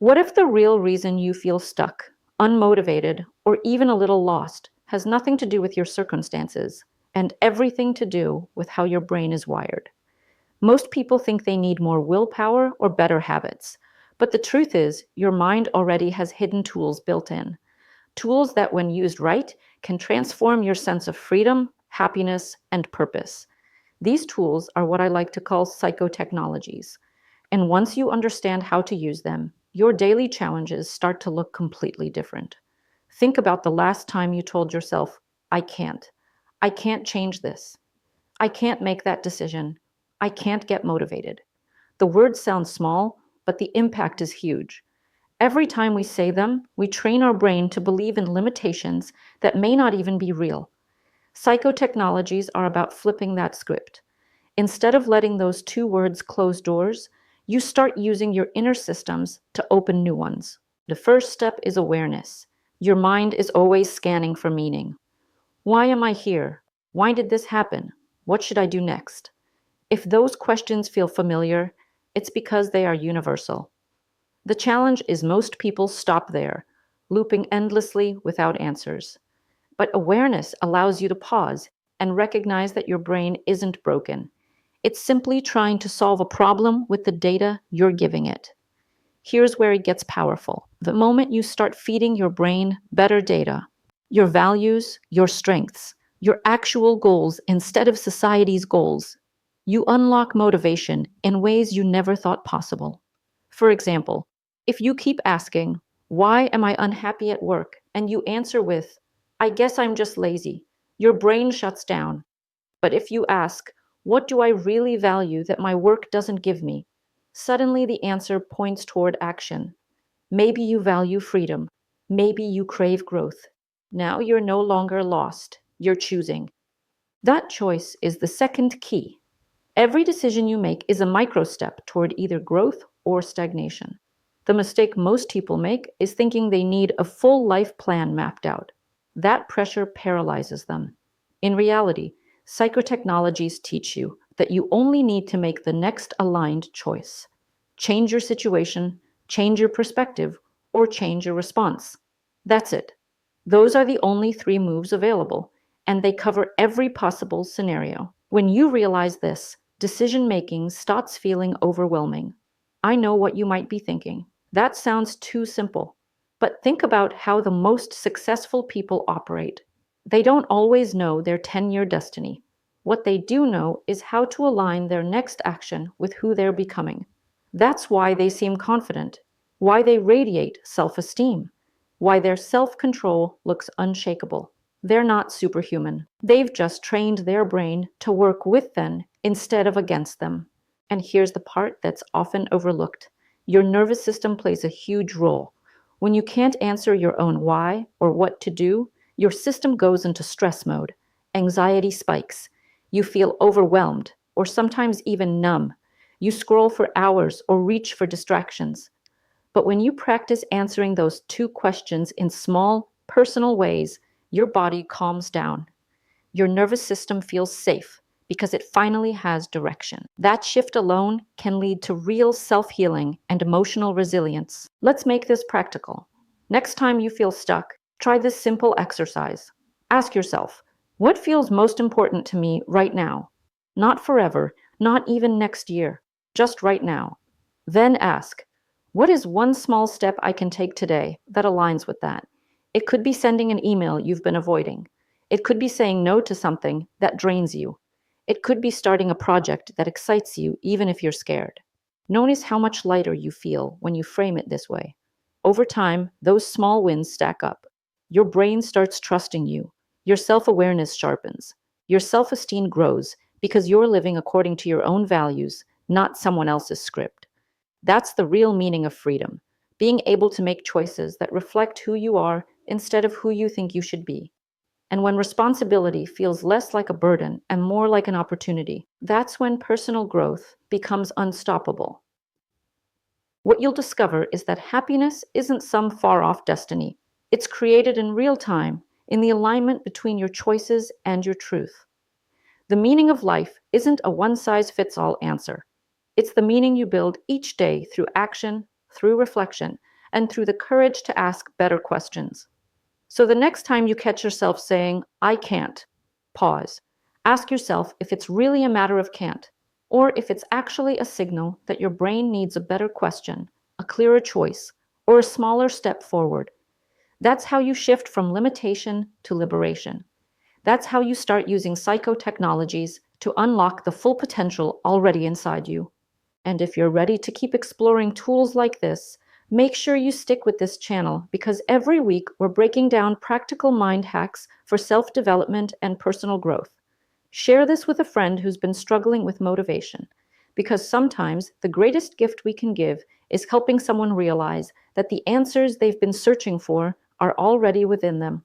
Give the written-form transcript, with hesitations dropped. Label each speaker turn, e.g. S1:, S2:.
S1: What if the real reason you feel stuck, unmotivated, or even a little lost has nothing to do with your circumstances and everything to do with how your brain is wired? Most people think they need more willpower or better habits, but the truth is, your mind already has hidden tools built in. Tools that, when used right, can transform your sense of freedom, happiness, and purpose. These tools are what I like to call psychotechnologies. And once you understand how to use them, your daily challenges start to look completely different. Think about the last time you told yourself, I can't. I can't change this. I can't make that decision. I can't get motivated. The words sound small, but the impact is huge. Every time we say them, we train our brain to believe in limitations that may not even be real. Psychotechnologies are about flipping that script. Instead of letting those two words close doors, you start using your inner systems to open new ones. The first step is awareness. Your mind is always scanning for meaning. Why am I here? Why did this happen? What should I do next? If those questions feel familiar, it's because they are universal. The challenge is most people stop there, looping endlessly without answers. But awareness allows you to pause and recognize that your brain isn't broken. It's simply trying to solve a problem with the data you're giving it. Here's where it gets powerful. The moment you start feeding your brain better data, your values, your strengths, your actual goals instead of society's goals, you unlock motivation in ways you never thought possible. For example, if you keep asking, why am I unhappy at work? And you answer with, I guess I'm just lazy, your brain shuts down. But if you ask, what do I really value that my work doesn't give me? Suddenly the answer points toward action. Maybe you value freedom. Maybe you crave growth. Now you're no longer lost. You're choosing. That choice is the second key. Every decision you make is a micro step toward either growth or stagnation. The mistake most people make is thinking they need a full life plan mapped out. That pressure paralyzes them. In reality, psychotechnologies teach you that you only need to make the next aligned choice. Change your situation, change your perspective, or change your response. That's it. Those are the only three moves available, and they cover every possible scenario. When you realize this, decision making stops feeling overwhelming. I know what you might be thinking. That sounds too simple. But think about how the most successful people operate. They don't always know their 10-year destiny. What they do know is how to align their next action with who they're becoming. That's why they seem confident, why they radiate self-esteem, why their self-control looks unshakable. They're not superhuman. They've just trained their brain to work with them instead of against them. And here's the part that's often overlooked. Your nervous system plays a huge role. When you can't answer your own why or what to do, your system goes into stress mode. Anxiety spikes. You feel overwhelmed or sometimes even numb. You scroll for hours or reach for distractions. But when you practice answering those two questions in small, personal ways, your body calms down. Your nervous system feels safe because it finally has direction. That shift alone can lead to real self-healing and emotional resilience. Let's make this practical. Next time you feel stuck, try this simple exercise. Ask yourself, what feels most important to me right now? Not forever, not even next year, just right now. Then ask, what is one small step I can take today that aligns with that? It could be sending an email you've been avoiding. It could be saying no to something that drains you. It could be starting a project that excites you even if you're scared. Notice how much lighter you feel when you frame it this way. Over time, those small wins stack up. Your brain starts trusting you. Your self-awareness sharpens. Your self-esteem grows because you're living according to your own values, not someone else's script. That's the real meaning of freedom, being able to make choices that reflect who you are instead of who you think you should be. And when responsibility feels less like a burden and more like an opportunity, that's when personal growth becomes unstoppable. What you'll discover is that happiness isn't some far-off destiny. It's created in real time, in the alignment between your choices and your truth. The meaning of life isn't a one-size-fits-all answer. It's the meaning you build each day through action, through reflection, and through the courage to ask better questions. So the next time you catch yourself saying, I can't, pause. Ask yourself if it's really a matter of can't, or if it's actually a signal that your brain needs a better question, a clearer choice, or a smaller step forward. That's how you shift from limitation to liberation. That's how you start using psychotechnologies to unlock the full potential already inside you. And if you're ready to keep exploring tools like this, make sure you stick with this channel because every week we're breaking down practical mind hacks for self-development and personal growth. Share this with a friend who's been struggling with motivation, because sometimes the greatest gift we can give is helping someone realize that the answers they've been searching for are already within them.